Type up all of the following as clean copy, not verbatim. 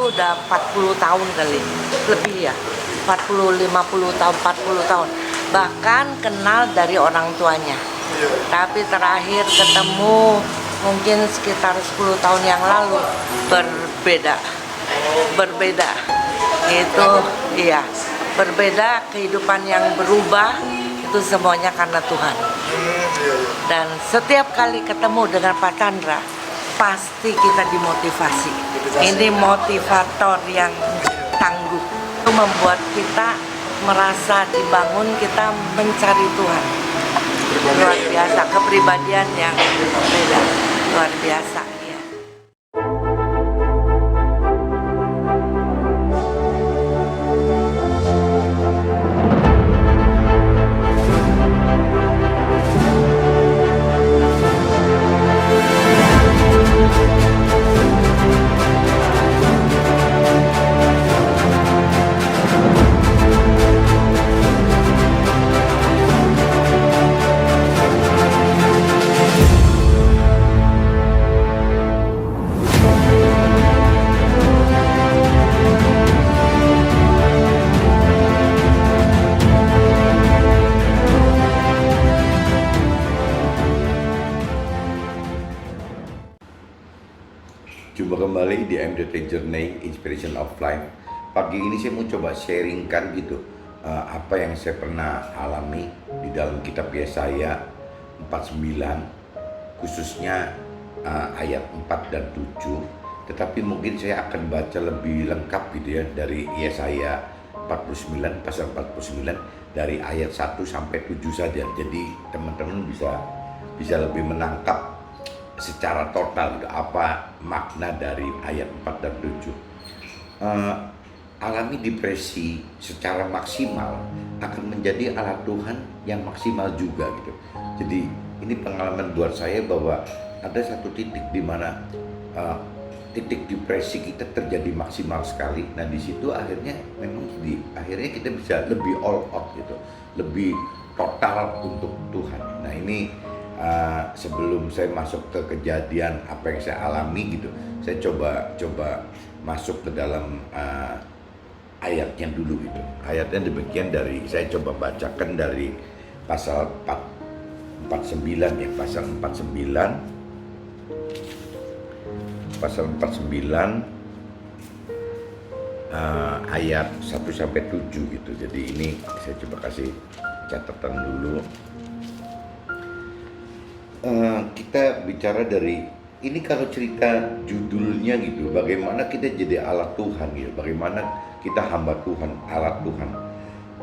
tuh udah 40 tahun kali, lebih ya, 40, 50 tahun, 40 tahun. Bahkan kenal dari orang tuanya. Tapi terakhir ketemu mungkin sekitar 10 tahun yang lalu, berbeda. Berbeda. Itu iya, berbeda, kehidupan yang berubah itu semuanya karena Tuhan. Dan setiap kali ketemu dengan Pak Chandra, pasti kita dimotivasi. Ini motivator yang tangguh. Itu membuat kita merasa dibangun, kita mencari Tuhan. Luar biasa, kepribadian yang beda, luar biasa. Ya. Jumpa kembali di MDT Journey Inspiration of Life. Pagi ini saya mau coba sharingkan gitu apa yang saya pernah alami di dalam kitab Yesaya 49, khususnya ayat 4 dan 7. Tetapi mungkin saya akan baca lebih lengkap gitu ya, dari Yesaya 49, pasal 49, dari ayat 1 sampai 7 saja. Jadi teman-teman bisa lebih menangkap secara total gitu, apa makna dari ayat 4 dan 7. Alami depresi secara maksimal akan menjadi alat Tuhan yang maksimal juga gitu. Jadi ini pengalaman buat saya bahwa ada satu titik di mana titik depresi kita terjadi maksimal sekali. Nah di situ akhirnya akhirnya kita bisa lebih all out gitu, lebih total untuk Tuhan. Nah ini sebelum saya masuk ke kejadian apa yang saya alami gitu, saya coba masuk ke dalam ayatnya dulu gitu. Ayatnya demikian, dari saya coba bacakan dari pasal 49 ya, pasal 49 ayat 1 sampai 7 gitu. Jadi ini saya coba kasih catatan dulu. Kita bicara dari ini, kalau cerita judulnya gitu, bagaimana kita jadi alat Tuhan gitu, bagaimana kita hamba Tuhan, alat Tuhan,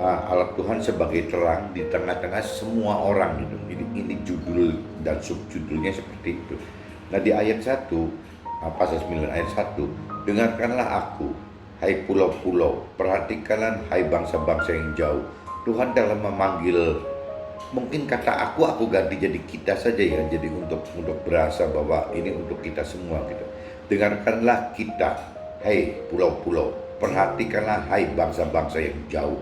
alat Tuhan sebagai terang di tengah-tengah semua orang gitu. Ini judul dan subjudulnya seperti itu. Nah di ayat 1, pasal 9 ayat 1, dengarkanlah aku, hai pulau-pulau, perhatikanlah hai bangsa-bangsa yang jauh. Tuhan dalam memanggil, mungkin kata aku ganti jadi kita saja ya, jadi untuk berasa bahwa ini untuk kita semua gitu. Dengarkanlah kita, hai pulau-pulau, perhatikanlah hai bangsa-bangsa yang jauh.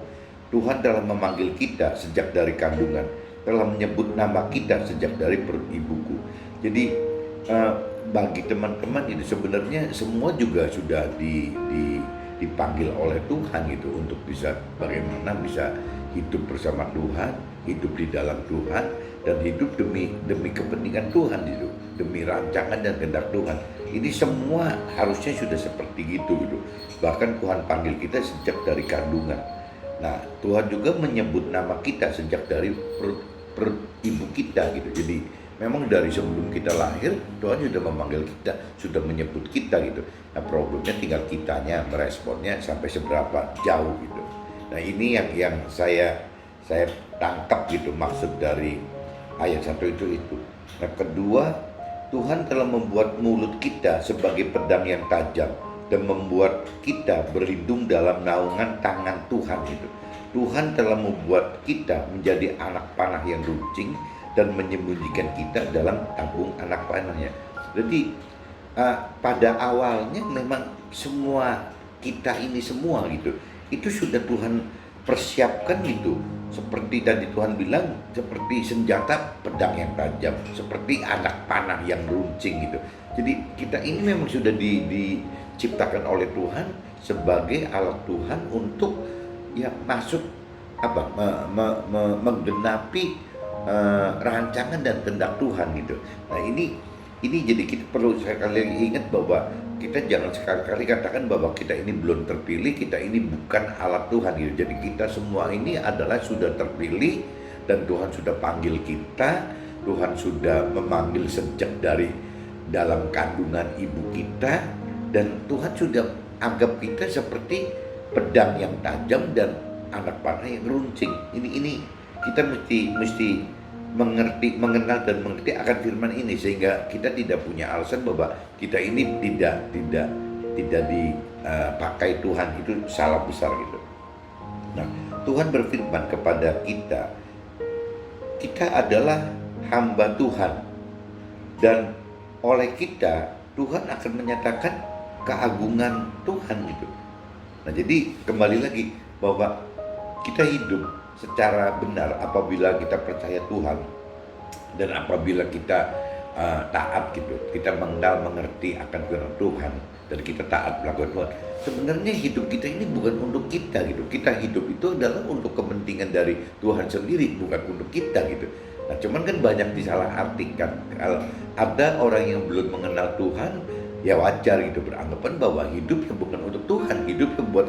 Tuhan dalam memanggil kita sejak dari kandungan, telah menyebut nama kita sejak dari perut ibuku. Jadi bagi teman-teman ini sebenarnya semua juga sudah dipanggil oleh Tuhan gitu, untuk bagaimana bisa hidup bersama Tuhan, hidup di dalam Tuhan, dan hidup demi kepentingan Tuhan itu, demi rancangan dan kehendak Tuhan. Ini semua harusnya sudah seperti gitu gitu. Bahkan Tuhan panggil kita sejak dari kandungan. Nah, Tuhan juga menyebut nama kita sejak dari perut ibu kita gitu. Jadi memang dari sebelum kita lahir, Tuhan sudah memanggil kita, sudah menyebut kita gitu. Nah, problemnya tinggal kitanya meresponnya sampai seberapa jauh gitu. Nah, ini yang saya tangkap gitu, maksud dari ayat 1 itu. Nah, kedua, Tuhan telah membuat mulut kita sebagai pedang yang tajam dan membuat kita berlindung dalam naungan tangan Tuhan itu. Tuhan telah membuat kita menjadi anak panah yang runcing dan menyembunyikan kita dalam tabung anak panahnya. Jadi pada awalnya memang semua kita ini semua gitu, itu sudah Tuhan persiapkan gitu. Seperti tadi Tuhan bilang, seperti senjata pedang yang tajam, seperti anak panah yang runcing gitu. Jadi kita ini memang sudah diciptakan oleh Tuhan sebagai alat Tuhan untuk ya masuk menggenapi rancangan dan kehendak Tuhan gitu. Nah ini jadi kita perlu sekali lagi ingat bahwa kita jangan sekali-kali katakan bahwa kita ini belum terpilih, kita ini bukan alat Tuhan gitu. Jadi kita semua ini adalah sudah terpilih dan Tuhan sudah panggil kita, Tuhan sudah memanggil sejak dari dalam kandungan ibu kita, dan Tuhan sudah anggap kita seperti pedang yang tajam dan anak panah yang runcing. Ini kita mesti mengenal dan mengerti akan firman ini, sehingga kita tidak punya alasan bahwa kita ini tidak dipakai Tuhan. Itu salah besar gitu. Nah, Tuhan berfirman kepada kita adalah hamba Tuhan, dan oleh kita Tuhan akan menyatakan keagungan Tuhan gitu. Nah, jadi kembali lagi bahwa kita hidup secara benar apabila kita percaya Tuhan, dan apabila kita taat gitu, kita mengenal mengerti akan firman Tuhan, dan kita taat melakukan Tuhan. Sebenarnya hidup kita ini bukan untuk kita gitu. Kita hidup itu adalah untuk kepentingan dari Tuhan sendiri, bukan untuk kita gitu. Nah, cuman kan banyak disalahartikan. Kalau ada orang yang belum mengenal Tuhan, ya wajar gitu, beranggapan bahwa hidupnya bukan untuk Tuhan, hidupnya buat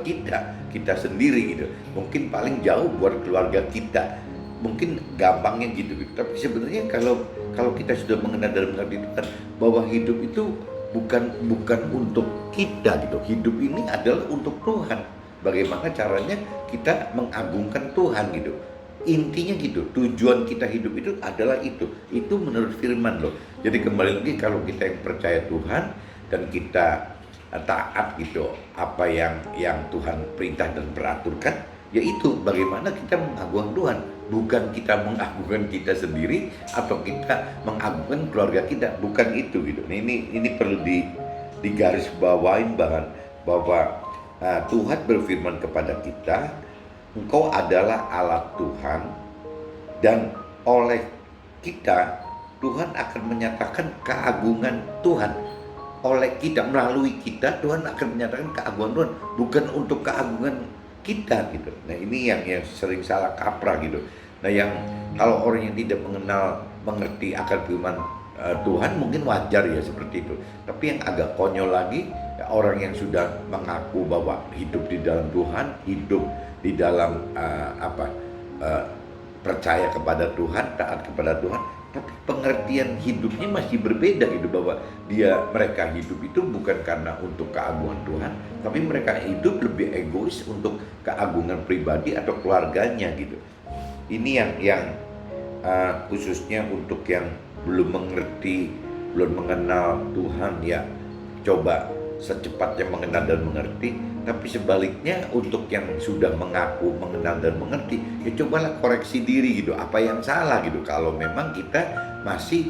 kita sendiri gitu. Mungkin paling jauh buat keluarga kita, mungkin gampangnya gitu. Tapi sebenarnya kalau kita sudah mengenal dan mengerti Tuhan, bahwa hidup itu bukan untuk kita gitu. Hidup ini adalah untuk Tuhan. Bagaimana caranya kita mengagungkan Tuhan gitu. Intinya gitu, tujuan kita hidup itu adalah itu menurut firman loh. Jadi kembali lagi, kalau kita yang percaya Tuhan dan kita taat gitu apa yang Tuhan perintah dan peraturkan, yaitu bagaimana kita mengagungkan Tuhan, bukan kita mengagungkan kita sendiri atau kita mengagungkan keluarga kita, bukan itu gitu. Ini perlu digarisbawain bahwa Tuhan berfirman kepada kita, engkau adalah alat Tuhan, dan oleh kita Tuhan akan menyatakan keagungan Tuhan. Oleh kita, melalui kita, Tuhan akan menyatakan keagungan Tuhan, bukan untuk keagungan kita gitu. Nah, ini yang sering salah kaprah gitu. Nah, yang kalau orang yang tidak mengerti akan firman Tuhan, mungkin wajar ya seperti itu. Tapi yang agak konyol lagi, ya, orang yang sudah mengaku bahwa hidup di dalam Tuhan, hidup di dalam percaya kepada Tuhan, taat kepada Tuhan, tapi pengertian hidupnya masih berbeda gitu, bahwa mereka hidup itu bukan karena untuk keagungan Tuhan, tapi mereka hidup lebih egois untuk keagungan pribadi atau keluarganya gitu. Ini yang khususnya untuk yang belum mengerti, belum mengenal Tuhan, ya coba secepatnya mengenal dan mengerti. Tapi sebaliknya untuk yang sudah mengaku mengenal dan mengerti, ya cobalah koreksi diri gitu, apa yang salah gitu. Kalau memang kita masih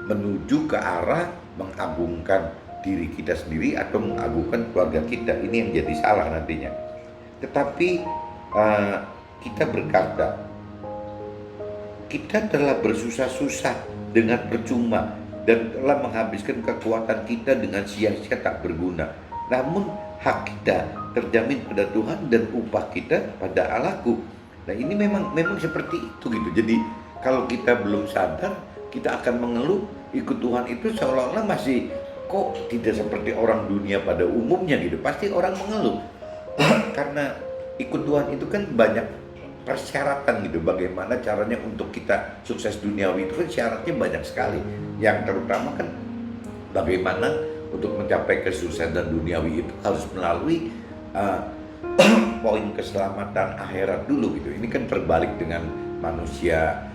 menuju ke arah mengagungkan diri kita sendiri atau mengagungkan keluarga kita, ini yang jadi salah nantinya. Tetapi kita berkata, kita telah bersusah-susah dengan percuma dan telah menghabiskan kekuatan kita dengan sia-sia tak berguna. Namun hak kita terjamin pada Tuhan dan upah kita pada Allahku. Nah, ini memang seperti itu gitu. Jadi kalau kita belum sadar, kita akan mengeluh ikut Tuhan itu seolah-olah masih kok tidak seperti orang dunia pada umumnya gitu. Pasti orang mengeluh karena ikut Tuhan itu kan banyak persyaratan gitu. Bagaimana caranya untuk kita sukses duniawi itu kan syaratnya banyak sekali. Yang terutama kan bagaimana untuk mencapai kesuksesan dan duniawi itu harus melalui poin keselamatan akhirat dulu gitu. Ini kan terbalik dengan manusia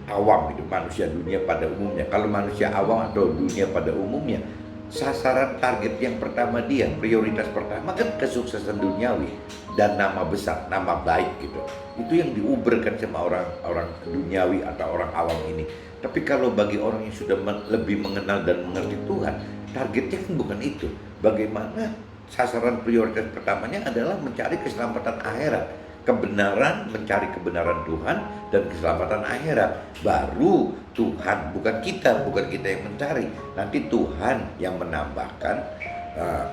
awam gitu, manusia dunia pada umumnya. Kalau manusia awam atau dunia pada umumnya, sasaran target yang pertama dia, prioritas pertama kan kesuksesan duniawi dan nama besar, nama baik gitu. Itu yang diuberkan sama orang duniawi atau orang awam ini. Tapi kalau bagi orang yang sudah lebih mengenal dan mengerti Tuhan, targetnya kan bukan itu. Bagaimana sasaran prioritas pertamanya adalah mencari keselamatan akhirat, kebenaran, mencari kebenaran Tuhan dan keselamatan akhirat. Baru Tuhan, bukan kita yang mencari. Nanti Tuhan yang menambahkan uh,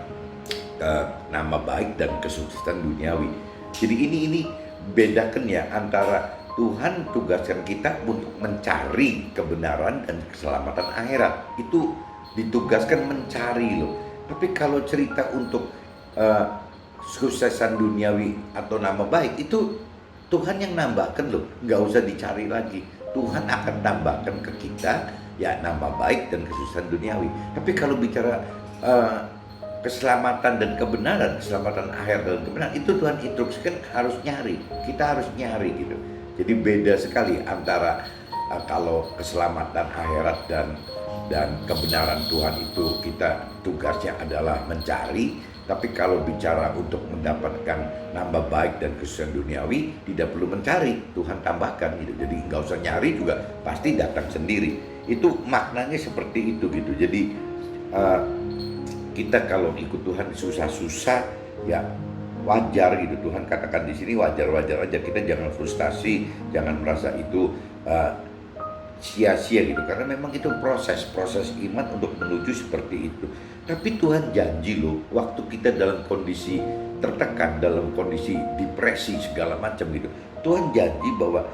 nama baik dan kesuksesan duniawi. Jadi ini bedakan ya antara Tuhan tugaskan kita untuk mencari kebenaran dan keselamatan akhirat. Itu ditugaskan mencari loh. Tapi kalau cerita untuk kesuksesan duniawi atau nama baik, itu Tuhan yang nambahkan loh, nggak usah dicari lagi. Tuhan akan tambahkan ke kita ya nama baik dan kesuksesan duniawi. Tapi kalau bicara keselamatan dan kebenaran, keselamatan akhir dan kebenaran, itu Tuhan instruksikan harus nyari. Kita harus nyari gitu. Jadi beda sekali antara kalau keselamatan akhirat dan kebenaran Tuhan itu kita tugasnya adalah mencari. Tapi kalau bicara untuk mendapatkan nama baik dan kesuksesan duniawi, tidak perlu mencari, Tuhan tambahkan gitu. Jadi nggak usah nyari juga, pasti datang sendiri. Itu maknanya seperti itu gitu. Jadi kita kalau ikut Tuhan susah-susah ya wajar gitu. Tuhan katakan di sini wajar-wajar aja. Kita jangan frustasi, jangan merasa itu sia-sia gitu. Karena memang itu proses iman untuk menuju seperti itu. Tapi Tuhan janji loh, waktu kita dalam kondisi tertekan, dalam kondisi depresi segala macam gitu, Tuhan janji bahwa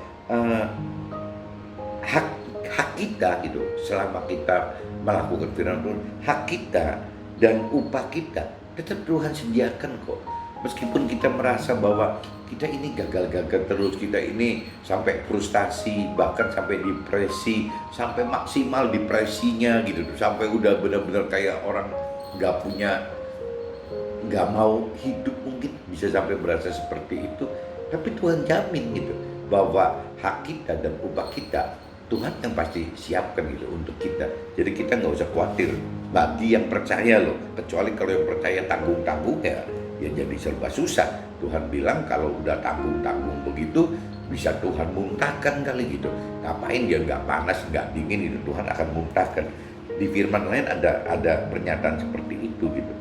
hak kita gitu, selama kita melakukan firman Tuhan, hak kita dan upah kita tetap Tuhan sediakan kok. Meskipun kita merasa bahwa kita ini gagal-gagal terus, kita ini sampai frustasi, bahkan sampai depresi, sampai maksimal depresinya gitu, sampai udah benar-benar kayak orang nggak mau hidup, mungkin bisa sampai berasa seperti itu. Tapi Tuhan jamin gitu bahwa hak kita dan upah kita Tuhan yang pasti siapkan gitu untuk kita. Jadi kita nggak usah khawatir. Bagi yang percaya loh, kecuali kalau yang percaya tanggung-tanggung ya jadi serba susah. Tuhan bilang kalau udah tanggung-tanggung begitu bisa Tuhan muntahkan kali gitu. Ngapain dia nggak panas, nggak dingin gitu, Tuhan akan muntahkan. Di firman lain ada pernyataan seperti itu gitu.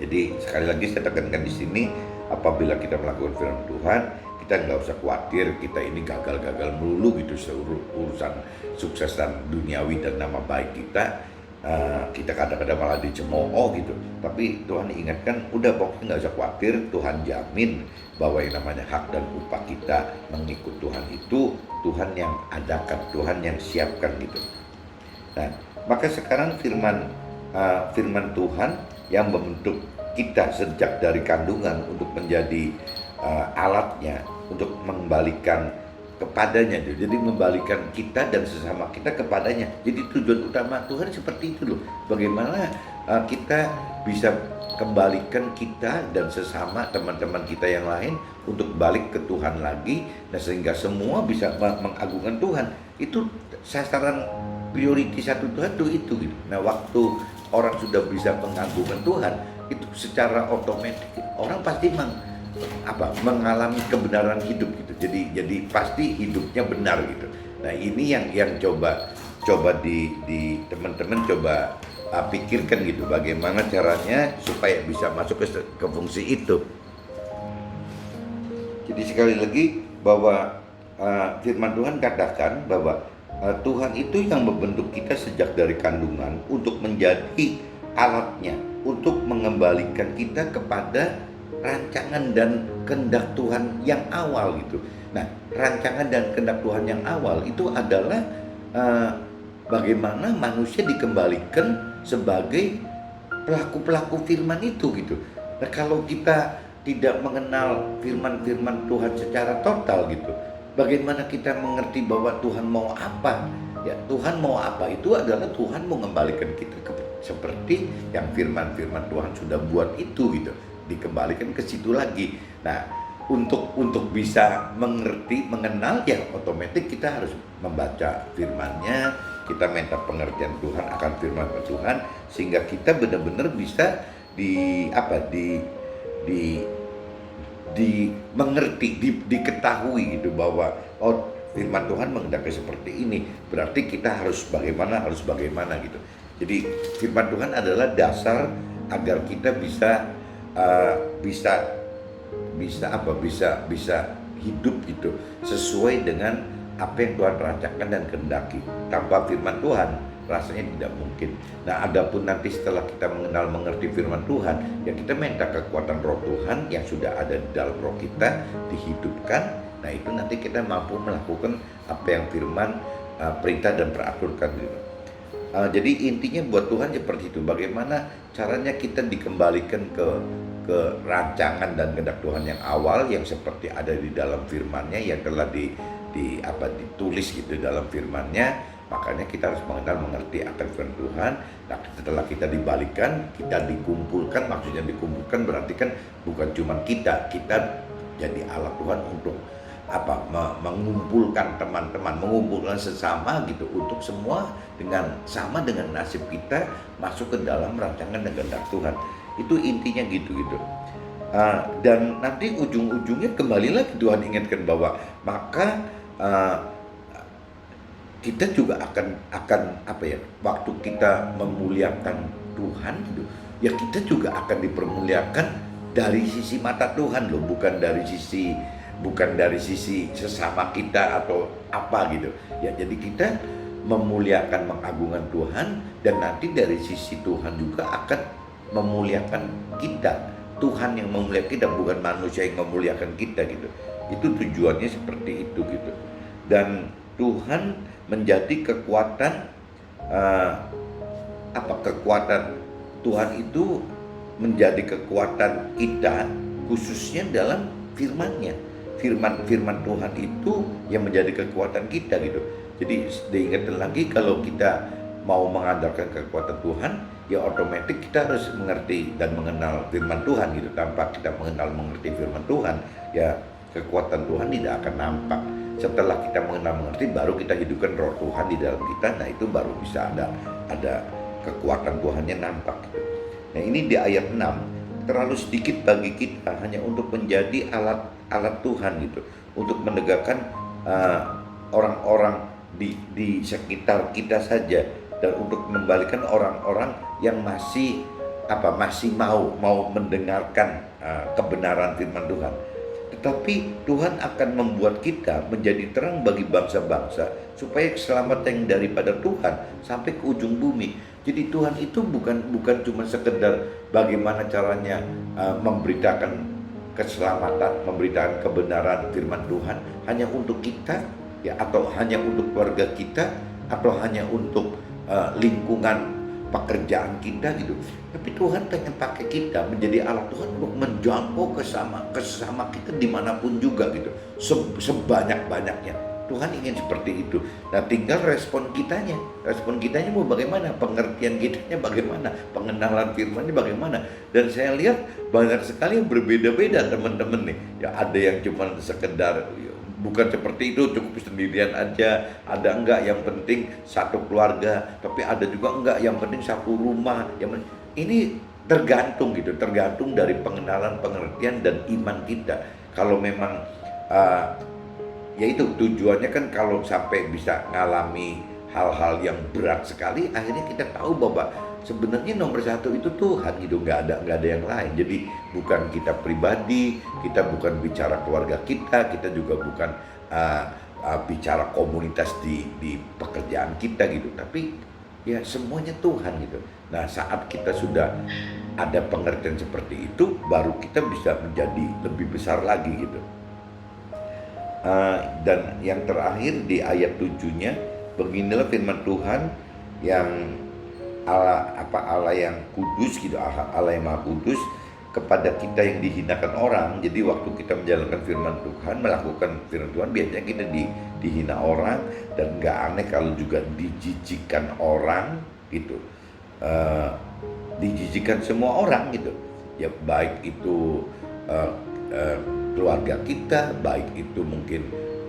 Jadi sekali lagi saya tekankan di sini, apabila kita melakukan firman Tuhan, kita nggak usah khawatir kita ini gagal-gagal melulu gitu seluruh urusan sukses dan duniawi dan nama baik kita. Kita kadang-kadang malah dicemooh gitu. Tapi Tuhan ingatkan, udah pokoknya nggak usah khawatir, Tuhan jamin bahwa yang namanya hak dan upah kita mengikut Tuhan itu Tuhan yang adakan, Tuhan yang siapkan gitu. Nah, maka sekarang firman Tuhan yang membentuk kita sejak dari kandungan untuk menjadi alatnya untuk mengembalikan kepadanya, jadi membalikan kita dan sesama kita kepadanya. Jadi tujuan utama Tuhan seperti itu loh. Bagaimana kita bisa kembalikan kita dan sesama teman-teman kita yang lain untuk balik ke Tuhan lagi, dan sehingga semua bisa mengagungkan Tuhan. Itu sasaran prioritas satu Tuhan tuh itu gitu. Nah, waktu orang sudah bisa mengagungkan Tuhan, itu secara otomatis orang pasti mengalami kebenaran hidup gitu. Jadi pasti hidupnya benar gitu. Nah, ini yang coba di teman-teman coba pikirkan gitu, bagaimana caranya supaya bisa masuk ke fungsi itu. Jadi sekali lagi bahwa firman Tuhan katakan bahwa Tuhan itu yang membentuk kita sejak dari kandungan untuk menjadi alatnya, untuk mengembalikan kita kepada rancangan dan kehendak Tuhan yang awal gitu. Nah, rancangan dan kehendak Tuhan yang awal itu adalah bagaimana manusia dikembalikan sebagai pelaku-pelaku firman itu gitu. Nah, kalau kita tidak mengenal firman-firman Tuhan secara total gitu, bagaimana kita mengerti bahwa Tuhan mau apa? Ya, Tuhan mau apa itu adalah Tuhan mau mengembalikan kita seperti yang firman-firman Tuhan sudah buat itu gitu. Dikembalikan ke situ lagi. Nah, untuk bisa mengerti, mengenal ya otomatis kita harus membaca firman-Nya, kita minta pengertian Tuhan akan firman Tuhan sehingga kita benar-benar bisa mengerti, diketahui gitu bahwa firman Tuhan menghendaki seperti ini, berarti kita harus bagaimana gitu. Jadi firman Tuhan adalah dasar agar kita bisa hidup itu sesuai dengan apa yang Tuhan rancangkan dan kehendaki. Tanpa firman Tuhan rasanya tidak mungkin. Nah, adapun nanti setelah kita mengenal mengerti firman Tuhan, ya kita minta kekuatan roh Tuhan yang sudah ada di dalam roh kita dihidupkan. Nah, itu nanti kita mampu melakukan apa yang firman perintah dan peraturkan gitu. Jadi intinya buat Tuhan seperti itu. Bagaimana caranya kita dikembalikan ke rancangan dan kehendak Tuhan yang awal, yang seperti ada di dalam firman-Nya, yang telah ditulis gitu dalam firman-Nya. Makanya kita harus mengenal mengerti akan firman Tuhan. Nah, setelah kita dibalikkan, kita dikumpulkan. Maksudnya dikumpulkan berarti kan bukan cuma kita jadi alat Tuhan untuk mengumpulkan teman-teman, mengumpulkan sesama gitu, untuk semua sama dengan nasib kita masuk ke dalam rancangan dan kehendak Tuhan. Itu intinya gitu. Dan nanti ujung-ujungnya kembali lagi Tuhan ingatkan bahwa maka kita juga akan waktu kita memuliakan Tuhan gitu, ya kita juga akan dipermuliakan dari sisi mata Tuhan loh, bukan dari sisi sesama kita atau apa gitu ya. Jadi kita memuliakan, mengagungkan Tuhan, dan nanti dari sisi Tuhan juga akan memuliakan kita. Tuhan yang memuliakan kita, bukan manusia yang memuliakan kita gitu. Itu tujuannya seperti itu gitu. Dan Tuhan menjadi kekuatan kekuatan Tuhan itu menjadi kekuatan kita, khususnya dalam firman-Nya. Firman Tuhan itu yang menjadi kekuatan kita gitu. Jadi diingatkan lagi, kalau kita mau mengandalkan kekuatan Tuhan, ya otomatis kita harus mengerti dan mengenal firman Tuhan gitu. Tanpa kita mengerti firman Tuhan, ya kekuatan Tuhan tidak akan nampak. Setelah kita mengerti, baru kita hidupkan roh Tuhan di dalam kita. Nah, itu baru bisa ada kekuatan Tuhannya nampak gitu. Nah, ini di ayat 6, terlalu sedikit bagi kita hanya untuk menjadi alat Tuhan gitu, untuk menegakkan orang-orang di sekitar kita saja, dan untuk mengembalikan orang-orang yang masih mau mendengarkan kebenaran firman Tuhan. Tetapi Tuhan akan membuat kita menjadi terang bagi bangsa-bangsa, supaya keselamatan yang daripada Tuhan sampai ke ujung bumi. Jadi Tuhan itu bukan cuma sekedar bagaimana caranya memberitakan keselamatan, memberitakan kebenaran firman Tuhan hanya untuk kita ya, atau hanya untuk keluarga kita, atau hanya untuk lingkungan pekerjaan kita gitu. Tapi Tuhan pengen pakai kita menjadi alat Tuhan untuk menjangkau ke sesama kita dimanapun juga gitu, sebanyak-banyaknya. Tuhan ingin seperti itu. Nah, tinggal respon kitanya mau bagaimana, pengertian kitanya bagaimana, pengenalan firman-Nya bagaimana. Dan saya lihat banyak sekali yang berbeda-beda teman-teman nih. Ya, ada yang cuma sekedar bukan seperti itu, cukup sendirian aja, ada enggak yang penting satu keluarga, tapi ada juga enggak yang penting satu rumah. Ini tergantung dari pengenalan, pengertian, dan iman kita. Kalau memang ya itu tujuannya kan, kalau sampai bisa ngalami hal-hal yang berat sekali, akhirnya kita tahu bahwa sebenarnya nomor satu itu Tuhan gitu, nggak ada yang lain. Jadi bukan kita pribadi, kita bukan bicara keluarga kita juga bukan bicara komunitas di pekerjaan kita gitu, tapi ya semuanya Tuhan gitu. Nah, saat kita sudah ada pengertian seperti itu, baru kita bisa menjadi lebih besar lagi gitu. Dan yang terakhir di ayat 7-nya, beginilah firman Tuhan yang Allah yang kudus gitu, Allah yang maha kudus, kepada kita yang dihinakan orang. Jadi waktu kita menjalankan firman Tuhan, melakukan firman Tuhan, biasanya kita dihina orang, dan gak aneh kalau juga dijijikkan orang gitu, dijijikkan semua orang gitu ya, baik itu keluarga kita, baik itu mungkin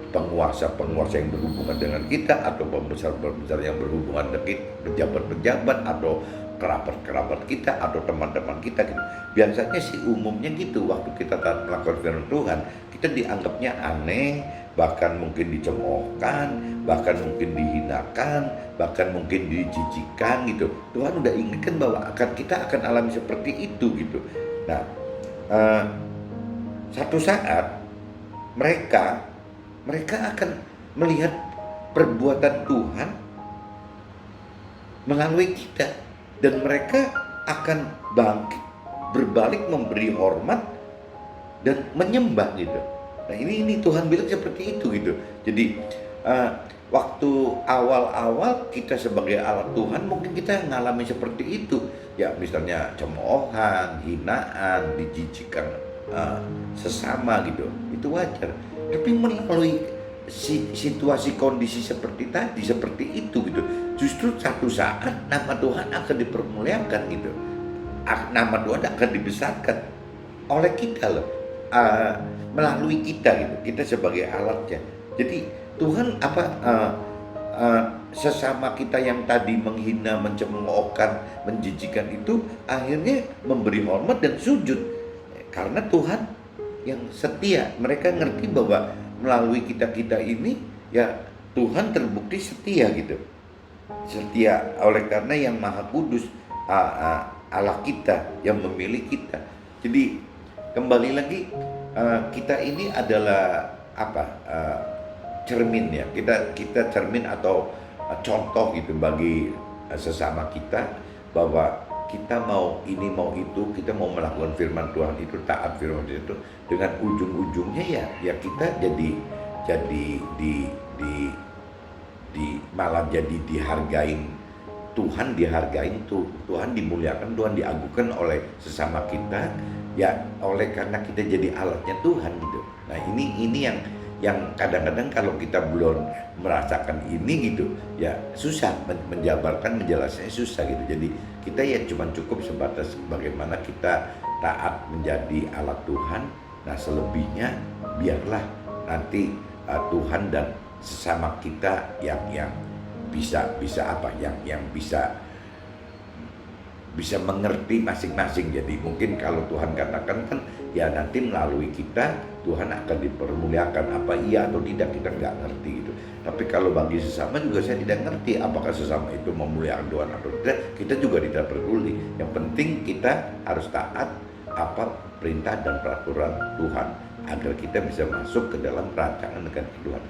penguasa-penguasa yang berhubungan dengan kita, atau pembesar-pembesar yang berhubungan dengan pejabat-pejabat, atau kerabat-kerabat kita, atau teman-teman kita gitu. Biasanya sih umumnya gitu, waktu kita melakukan firman Tuhan, kita dianggapnya aneh, bahkan mungkin dicemoohkan, bahkan mungkin dihinakan, bahkan mungkin dijijikkan gitu. Tuhan udah ingatkan bahwa kita akan alami seperti itu gitu. Nah, satu saat mereka akan melihat perbuatan Tuhan melalui kita, dan mereka akan bangkit, berbalik memberi hormat dan menyembah gitu. Nah ini Tuhan bilang seperti itu gitu. Jadi waktu awal-awal kita sebagai alat Tuhan mungkin kita ngalami seperti itu ya, misalnya cemoohan, hinaan, dijijikkan sesama gitu, itu wajar. Tapi melalui situasi kondisi seperti tadi, seperti itu gitu, justru satu saat nama Tuhan akan dipermuliakan gitu, nama Tuhan akan dibesarkan oleh kita loh, melalui kita gitu, kita sebagai alatnya. Jadi Tuhan sesama kita yang tadi menghina, mencemoohkan, menjijikan itu akhirnya memberi hormat dan sujud, karena Tuhan yang setia. Mereka ngerti bahwa melalui kita ini ya Tuhan terbukti setia gitu, setia oleh karena yang Maha Kudus, Allah kita yang memilih kita. Jadi kembali lagi, kita ini adalah cermin ya, kita cermin atau contoh gitu bagi sesama kita, bahwa kita mau ini mau itu, kita mau melakukan firman Tuhan itu, taat firman itu, dengan ujung-ujungnya ya kita malah jadi dihargain Tuhan, Tuhan dimuliakan, Tuhan diagungkan oleh sesama kita ya, oleh karena kita jadi alatnya Tuhan gitu. Nah ini yang kadang-kadang kalau kita belum merasakan ini gitu ya susah menjabarkan, menjelaskannya susah gitu. Jadi kita ya cuma cukup sebatas bagaimana kita taat menjadi alat Tuhan. Nah selebihnya biarlah nanti Tuhan dan sesama kita yang bisa mengerti masing-masing. Jadi mungkin kalau Tuhan katakan kan ya nanti melalui kita Tuhan akan dipermuliakan, apa iya atau tidak kita nggak ngerti gitu. Tapi kalau bagi sesama juga saya tidak ngerti apakah sesama itu memuliakan Tuhan atau tidak, kita juga tidak peduli. Yang penting kita harus taat apa perintah dan peraturan Tuhan agar kita bisa masuk ke dalam rancangan negara Tuhan.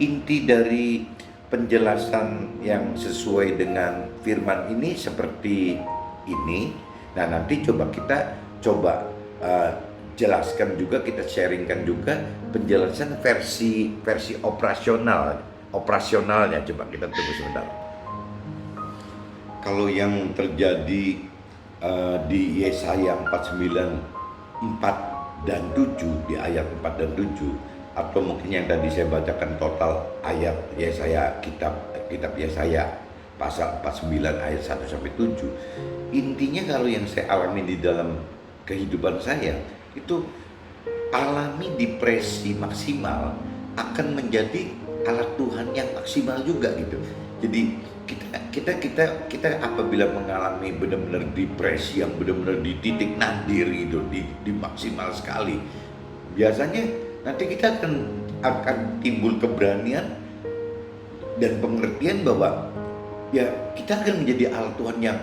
Inti dari penjelasan yang sesuai dengan firman ini seperti ini. Nah nanti kita coba jelaskan juga, kita sharingkan juga penjelasan versi operasionalnya. Coba kita tunggu sebentar. Kalau yang terjadi di Yesaya 49:4 dan 7, di ayat 4 dan 7, atau mungkin yang tadi saya bacakan total ayat Yesaya, kitab Yesaya pasal 49 ayat 1 sampai 7. Intinya kalau yang saya alami di dalam kehidupan saya itu, alami depresi maksimal akan menjadi alat Tuhan yang maksimal juga gitu. Jadi kita apabila mengalami benar-benar depresi yang benar-benar di titik nadir gitu, di maksimal sekali, biasanya nanti kita akan timbul keberanian dan pengertian bahwa ya kita akan menjadi alat Tuhan yang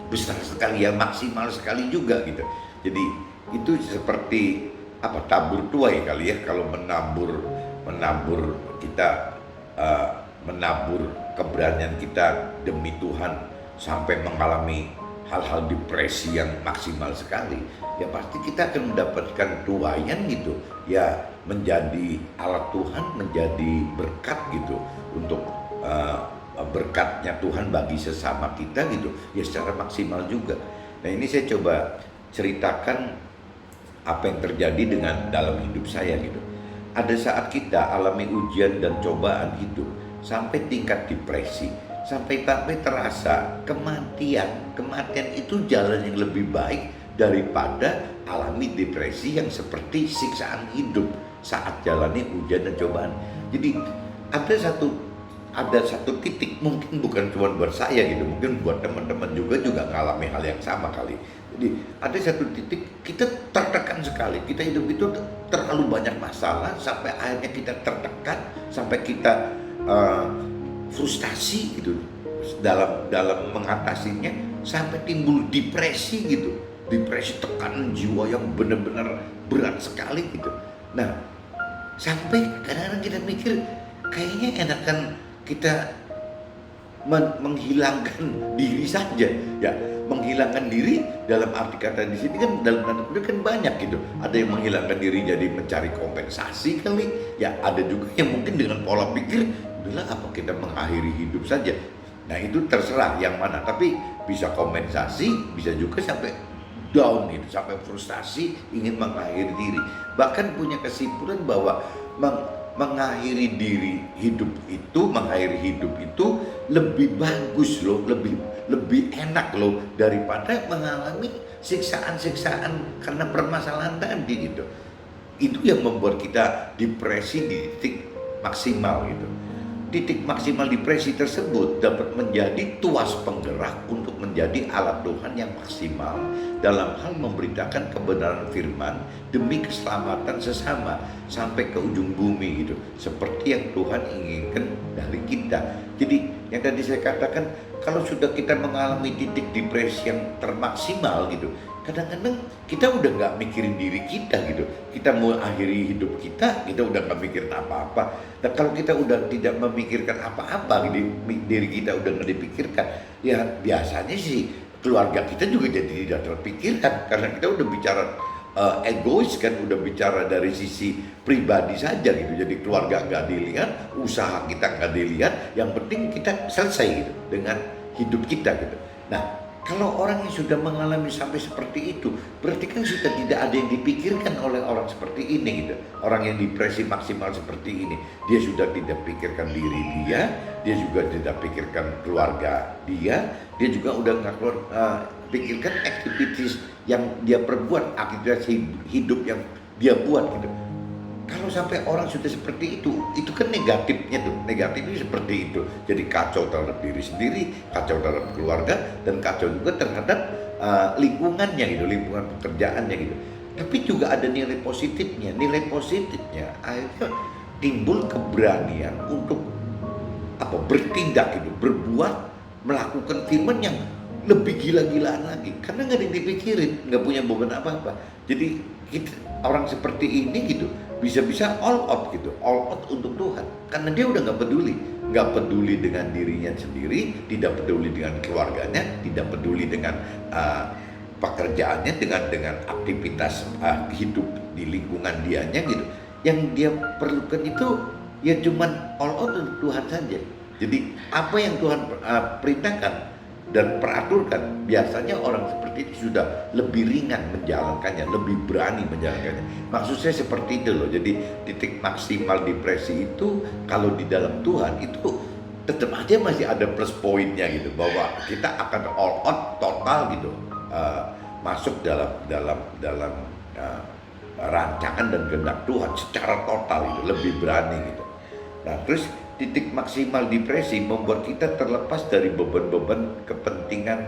besar sekali, yang maksimal sekali juga gitu. Jadi itu seperti tabur tuai kali ya, kalau menabur kita menabur keberanian kita demi Tuhan sampai mengalami hal-hal depresi yang maksimal sekali, ya pasti kita akan mendapatkan tuaian gitu ya, menjadi alat Tuhan, menjadi berkat gitu, untuk berkatnya Tuhan bagi sesama kita gitu ya secara maksimal juga. Nah ini saya coba ceritakan apa yang terjadi dalam hidup saya gitu. Ada saat kita alami ujian dan cobaan hidup sampai tingkat depresi, sampai terasa kematian itu jalan yang lebih baik daripada alami depresi yang seperti siksaan hidup saat jalani ujian dan cobaan. Jadi ada satu titik, mungkin bukan cuma buat saya gitu, mungkin buat teman-teman juga ngalami hal yang sama kali. Jadi ada satu titik kita tertekan sekali, kita hidup itu terlalu banyak masalah sampai akhirnya kita tertekan, sampai kita frustasi gitu dalam mengatasinya, sampai timbul depresi gitu, depresi, tekanan jiwa yang benar-benar berat sekali gitu. Nah sampai kadang-kadang kita mikir kayaknya enakan kita menghilangkan diri saja ya. Menghilangkan diri dalam arti kata di sini kan dalam tanda kutip kan banyak gitu. Ada yang menghilangkan diri jadi mencari kompensasi kali ya, ada juga yang mungkin dengan pola pikir udahlah apa kita mengakhiri hidup saja. Nah itu terserah yang mana, tapi bisa kompensasi, bisa juga sampai down gitu, sampai frustasi ingin mengakhiri diri. Bahkan punya kesimpulan bahwa mengakhiri diri hidup itu, mengakhiri hidup itu lebih bagus loh, lebih enak loh daripada mengalami siksaan-siksaan karena permasalahan tadi gitu. Itu yang membuat kita depresi di titik maksimal gitu. Titik maksimal depresi tersebut dapat menjadi tuas penggerak untuk menjadi alat Tuhan yang maksimal dalam hal memberitakan kebenaran firman demi keselamatan sesama sampai ke ujung bumi gitu, seperti yang Tuhan inginkan dari kita. Jadi yang tadi saya katakan, kalau sudah kita mengalami titik depresi yang termaksimal gitu, kadang-kadang kita udah nggak mikirin diri kita gitu. Kita mau akhiri hidup kita udah nggak mikirin apa-apa. Dan kalau kita udah tidak memikirkan apa-apa, diri kita udah nggak dipikirkan, ya biasanya sih keluarga kita juga jadi tidak terpikirkan, karena kita udah bicara egois kan, udah bicara dari sisi pribadi saja gitu. Jadi keluarga nggak dilihat, usaha kita nggak dilihat, yang penting kita selesai gitu dengan hidup kita gitu. Nah, kalau orang yang sudah mengalami sampai seperti itu, berarti kan sudah tidak ada yang dipikirkan oleh orang seperti ini gitu. Orang yang depresi maksimal seperti ini, dia sudah tidak pikirkan diri dia juga tidak pikirkan keluarga dia juga udah nggak pikirkan aktivitas yang dia perbuat, aktivitas hidup yang dia buat gitu. Kalau sampai orang sudah seperti itu kan negatifnya tuh, negatifnya seperti itu. Jadi kacau terhadap diri sendiri, kacau terhadap keluarga, dan kacau juga terhadap lingkungannya gitu, lingkungan pekerjaannya gitu. Tapi juga ada nilai positifnya. Nilai positifnya akhirnya timbul keberanian untuk bertindak gitu, berbuat, melakukan firman yang lebih gila-gilaan lagi, karena nggak ada yang dipikirin, nggak punya beban apa-apa. Jadi orang seperti ini gitu bisa-bisa all out gitu, all out untuk Tuhan, karena dia udah nggak peduli dengan dirinya sendiri, tidak peduli dengan keluarganya, tidak peduli dengan pekerjaannya, dengan aktivitas hidup di lingkungan dianya gitu. Yang dia perlukan itu ya cuman all out untuk Tuhan saja. Jadi apa yang Tuhan perintahkan dan peraturkan, biasanya orang seperti itu sudah lebih ringan menjalankannya, lebih berani menjalankannya. Maksud saya seperti itu loh. Jadi titik maksimal depresi itu kalau di dalam Tuhan itu tetap aja masih ada plus poinnya gitu, bahwa kita akan all out total gitu, masuk dalam rancangan dan kehendak Tuhan secara total itu, lebih berani gitu. Nah terus titik maksimal depresi membuat kita terlepas dari beban-beban kepentingan,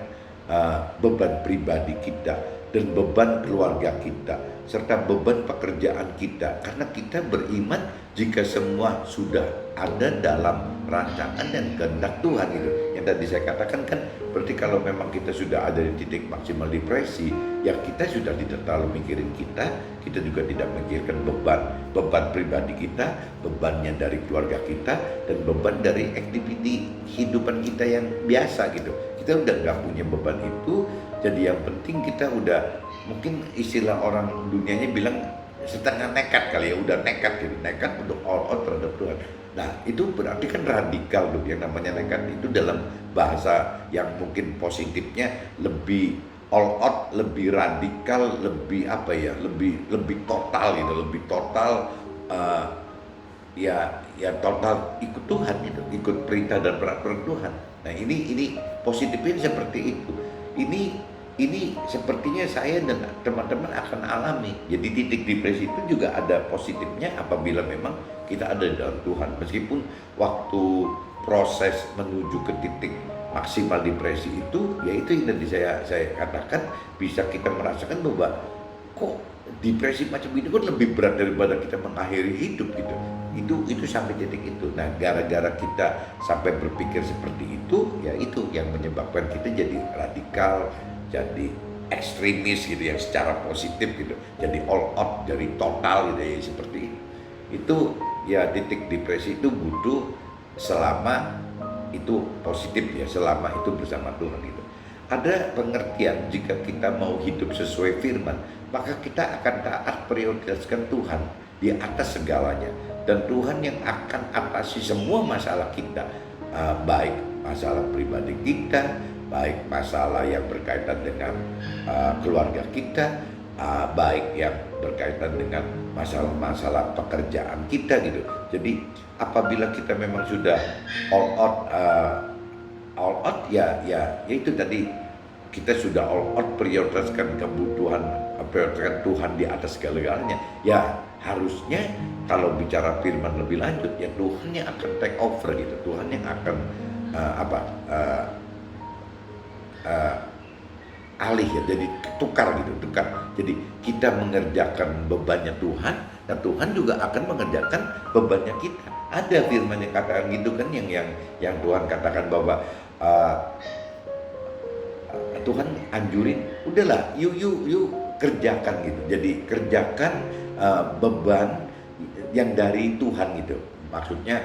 beban pribadi kita dan beban keluarga kita serta beban pekerjaan kita, karena kita beriman jika semua sudah ada dalam rancangan dan kehendak Tuhan gitu. Yang tadi saya katakan kan, berarti kalau memang kita sudah ada di titik maksimal depresi, ya kita sudah tidak terlalu mikirin kita juga tidak memikirkan beban pribadi kita, bebannya dari keluarga kita, dan beban dari aktiviti kehidupan kita yang biasa gitu. Kita udah nggak punya beban itu, jadi yang penting kita udah, mungkin istilah orang dunianya bilang setengah nekat kali ya, udah nekat gitu, nekat untuk all out terhadap Tuhan. Nah itu berarti kan radikal tuh, yang namanya nekat itu dalam bahasa yang mungkin positifnya lebih all out, lebih radikal, lebih lebih total gitu, lebih total, ya total ikut Tuhan gitu, ikut perintah dan peraturan Tuhan. Nah ini positifnya seperti itu. Ini sepertinya saya dan teman-teman akan alami. Jadi titik depresi itu juga ada positifnya apabila memang kita ada di dalam Tuhan. Meskipun waktu proses menuju ke titik maksimal depresi itu, ya itu yang tadi saya katakan, bisa kita merasakan bahwa kok depresi macam ini kan lebih berat daripada kita mengakhiri hidup gitu. Itu sampai titik itu. Nah gara-gara kita sampai berpikir seperti itu, ya itu yang menyebabkan kita jadi radikal, jadi ekstremis gitu, yang secara positif gitu, jadi all out, jadi total gitu ya, seperti itu. Ya titik depresi itu butuh selama itu positif ya, selama itu bersama Tuhan itu. Ada pengertian jika kita mau hidup sesuai firman, maka kita akan taat prioritaskan Tuhan di atas segalanya. Dan Tuhan yang akan atasi semua masalah kita, baik masalah pribadi kita, baik masalah yang berkaitan dengan keluarga kita, baik yang berkaitan dengan masalah-masalah pekerjaan kita gitu. Jadi apabila kita memang sudah all out ya itu tadi, kita sudah all out prioritaskan kebutuhan, prioritaskan Tuhan di atas segala-galanya. Ya harusnya kalau bicara firman lebih lanjut, ya Tuhan yang akan take over gitu. Tuhan yang akan alih ya, jadi tukar gitu, tukar. Jadi kita mengerjakan bebannya Tuhan, dan Tuhan juga akan mengerjakan bebannya kita. Ada firman yang katakan gitu kan, yang Tuhan katakan bahwa Tuhan anjurin, udahlah, yuk kerjakan gitu. Jadi kerjakan beban yang dari Tuhan gitu. Maksudnya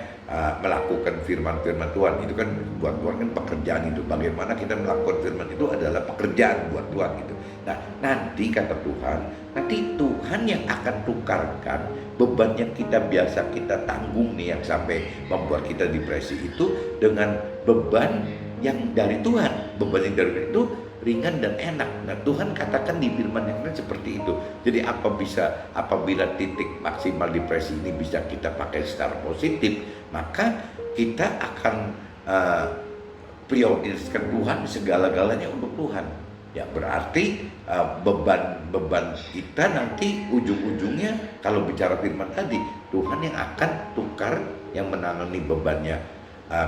melakukan firman-firman Tuhan itu kan buat Tuhan kan pekerjaan itu. Bagaimana kita melakukan firman itu adalah pekerjaan buat Tuhan gitu. Nah nanti kata Tuhan, nanti Tuhan yang akan tukarkan beban yang kita biasa tanggung nih, yang sampai membuat kita depresi itu, dengan beban yang dari Tuhan. Beban yang dari Tuhan itu ringan dan enak. Nah Tuhan katakan di firman yang lain seperti itu. Jadi apabila titik maksimal depresi ini bisa kita pakai secara positif, maka kita akan prioritaskan Tuhan, segala-galanya untuk Tuhan. Ya berarti beban kita nanti ujung-ujungnya, kalau bicara firman tadi, Tuhan yang akan tukar, yang menangani bebannya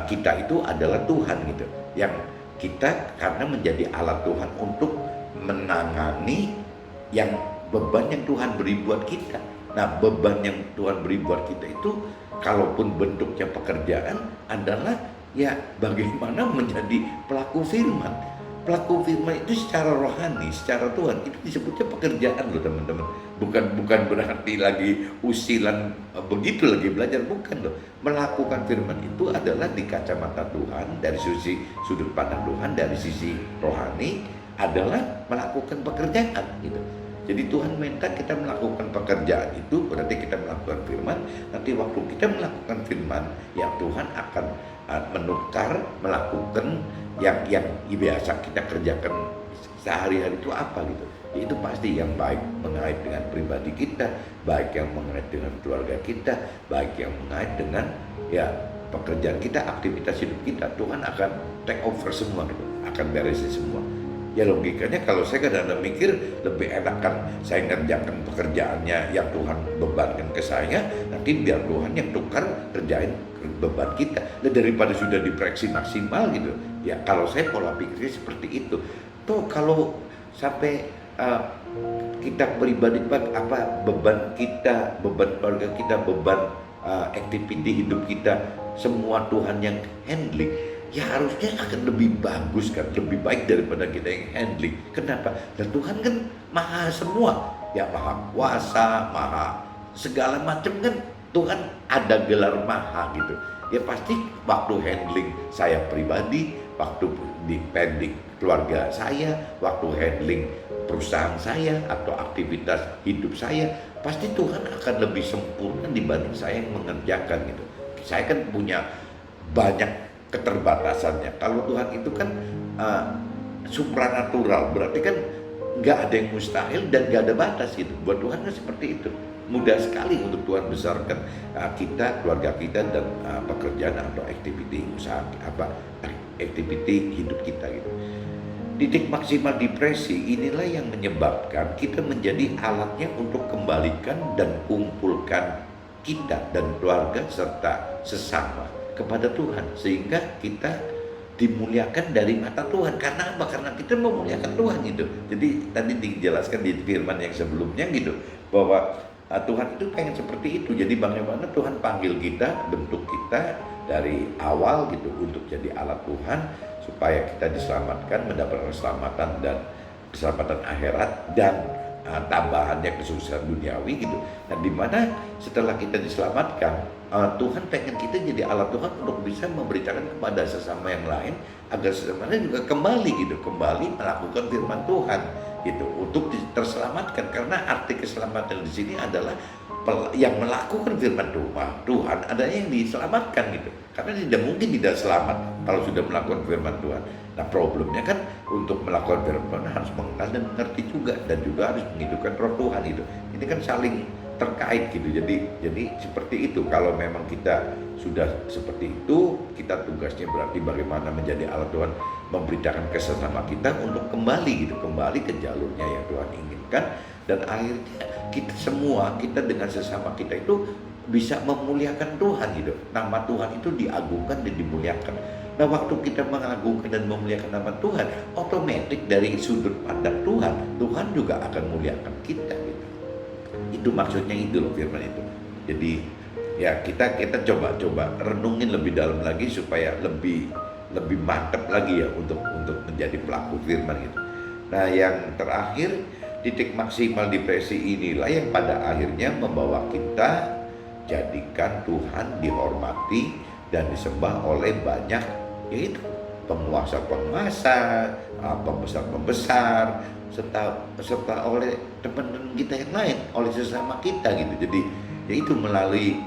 kita itu adalah Tuhan gitu. Yang kita karena menjadi alat Tuhan untuk menangani yang beban yang Tuhan beri buat kita. Nah beban yang Tuhan beri buat kita itu, kalaupun bentuknya pekerjaan, adalah ya bagaimana menjadi pelaku firman. Pelaku firman itu secara rohani, secara Tuhan, itu disebutnya pekerjaan loh teman-teman. Bukan berarti lagi usilan begitu lagi belajar, bukan loh. Melakukan firman itu adalah di kacamata Tuhan, dari sisi sudut pandang Tuhan, dari sisi rohani, adalah melakukan pekerjaan gitu. Jadi Tuhan minta kita melakukan pekerjaan itu, berarti kita melakukan firman. Nanti waktu kita melakukan firman, ya Tuhan akan menukar, melakukan yang biasa kita kerjakan sehari-hari itu apa gitu. Itu pasti yang baik mengait dengan pribadi kita, baik yang mengait dengan keluarga kita, baik yang mengait dengan ya pekerjaan kita, aktivitas hidup kita. Tuhan akan take over semua gitu, akan beresin semua. Ya logikanya kalau saya kadang-kadang mikir, lebih enak kan saya ngerjakan pekerjaannya yang Tuhan bebankan ke saya, nanti biar Tuhan yang tukar kerjain beban kita, daripada sudah diproyeksi maksimal gitu. Ya kalau saya pola pikirnya seperti itu. Tuh kalau sampai kita pribadi beban kita, beban keluarga kita, beban activity hidup kita, semua Tuhan yang handling, ya harusnya akan lebih bagus kan, lebih baik daripada kita yang handling. Kenapa? Dan Tuhan kan maha semua, ya maha kuasa, maha segala macam kan. Tuhan ada gelar maha gitu. Ya pasti waktu handling saya pribadi, waktu di pending keluarga saya, waktu handling perusahaan saya atau aktivitas hidup saya, pasti Tuhan akan lebih sempurna dibanding saya yang mengerjakan gitu. Saya kan punya banyak keterbatasannya. Kalau Tuhan itu kan supranatural, berarti kan nggak ada yang mustahil dan nggak ada batas gitu. Buat Tuhan kan seperti itu. Mudah sekali untuk Tuhan besarkan kita, keluarga kita, dan pekerjaan atau aktiviti usaha aktiviti hidup kita gitu. Titik maksimal depresi inilah yang menyebabkan kita menjadi alatnya untuk kembalikan dan kumpulkan kita dan keluarga serta sesama kepada Tuhan, sehingga kita dimuliakan dari mata Tuhan. Karena apa? Karena kita memuliakan Tuhan gitu. Jadi tadi dijelaskan di firman yang sebelumnya gitu, bahwa Tuhan itu pengen seperti itu. Jadi bagaimana Tuhan panggil kita, bentuk kita dari awal gitu untuk jadi alat Tuhan, supaya kita diselamatkan, mendapatkan keselamatan dan keselamatan akhirat, dan tambahannya kesusahan duniawi gitu. Nah, dimana setelah kita diselamatkan, Tuhan pengen kita jadi alat Tuhan untuk bisa memberitakan kepada sesama yang lain agar sesamanya juga kembali gitu, kembali melakukan firman Tuhan gitu untuk terselamatkan. Karena arti keselamatan di sini adalah yang melakukan firman Tuhan adanya yang diselamatkan gitu. Karena tidak mungkin tidak selamat kalau sudah melakukan firman Tuhan. Nah, problemnya kan untuk melakukan firman Tuhan harus mengenal dan mengerti juga, dan juga harus menghidupkan roh Tuhan itu. Ini kan saling terkait gitu. Jadi seperti itu. Kalau memang kita sudah seperti itu, kita tugasnya berarti bagaimana menjadi alat Tuhan, memberitakan ke sesama kita untuk kembali gitu, kembali ke jalurnya yang Tuhan inginkan. Dan akhirnya kita dengan sesama kita itu bisa memuliakan Tuhan gitu. Nama Tuhan itu diagungkan dan dimuliakan. Nah, waktu kita mengagungkan dan memuliakan nama Tuhan, otomatis dari sudut pandang Tuhan juga akan muliakan kita gitu. Itu maksudnya itu loh firman itu. Jadi ya kita coba renungin lebih dalam lagi supaya lebih mantap lagi ya untuk menjadi pelaku firman gitu. Nah, yang terakhir, titik maksimal depresi inilah yang pada akhirnya membawa kita jadikan Tuhan dihormati dan disembah oleh banyak, yaitu penguasa-penguasa, pembesar-pembesar, serta oleh teman-teman kita yang lain, oleh sesama kita gitu. Jadi yaitu melalui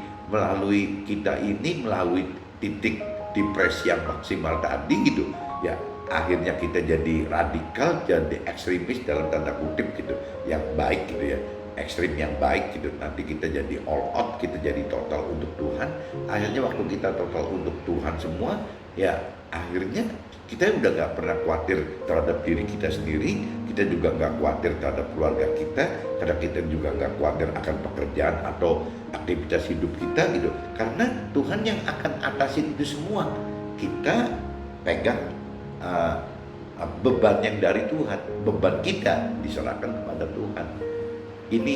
kita ini, melalui titik depresi yang maksimal tadi gitu ya, akhirnya kita jadi radikal, jadi ekstremis dalam tanda kutip gitu, yang baik gitu ya, ekstrim yang baik gitu. Nanti kita jadi all out, kita jadi total untuk Tuhan. Akhirnya waktu kita total untuk Tuhan semua, ya akhirnya kita udah gak pernah khawatir terhadap diri kita sendiri, kita juga gak khawatir terhadap keluarga kita, karena kita juga gak khawatir akan pekerjaan atau aktivitas hidup kita gitu. Karena Tuhan yang akan atasin itu semua. Kita pegang beban yang dari Tuhan, beban kita diserahkan kepada Tuhan. Ini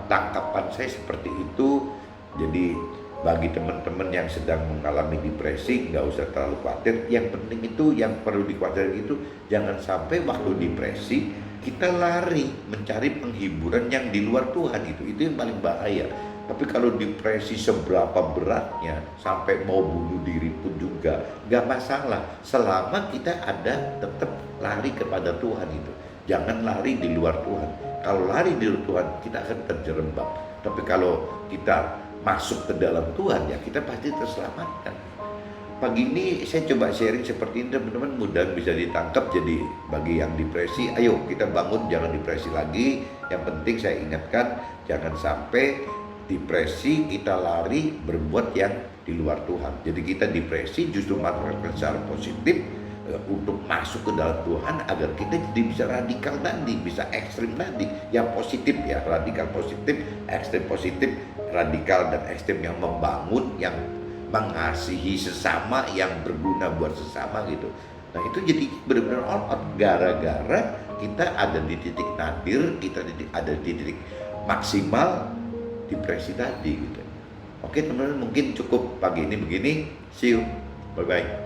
tangkapan saya seperti itu. Jadi bagi teman-teman yang sedang mengalami depresi, nggak usah terlalu khawatir. Yang penting itu, yang perlu dikhawatirkan itu, jangan sampai waktu depresi kita lari mencari penghiburan yang di luar Tuhan itu yang paling bahaya. Tapi kalau depresi seberapa beratnya sampai mau bunuh diri pun juga nggak masalah, selama kita ada tetap lari kepada Tuhan itu. Jangan lari di luar Tuhan. Kalau lari di luar Tuhan, kita akan terjerembab. Tapi kalau kita masuk ke dalam Tuhan, ya kita pasti terselamatkan. Pagi ini saya coba sharing seperti ini, teman-teman, mudah bisa ditangkap. Jadi bagi yang depresi, ayo kita bangun, jangan depresi lagi. Yang penting saya ingatkan, jangan sampai depresi kita lari berbuat yang di luar Tuhan. Jadi kita depresi justru manfaatkan secara positif untuk masuk ke dalam Tuhan, agar kita jadi bisa radikal tadi, bisa ekstrim tadi, yang positif ya, radikal positif, ekstrim positif, radikal dan ekstrim yang membangun, yang mengasihi sesama, yang berguna buat sesama gitu. Nah, itu jadi benar-benar all out gara-gara kita ada di titik nadir, kita ada di titik maksimal depresi tadi gitu. Oke teman-teman, mungkin cukup pagi ini begini. See you, bye bye.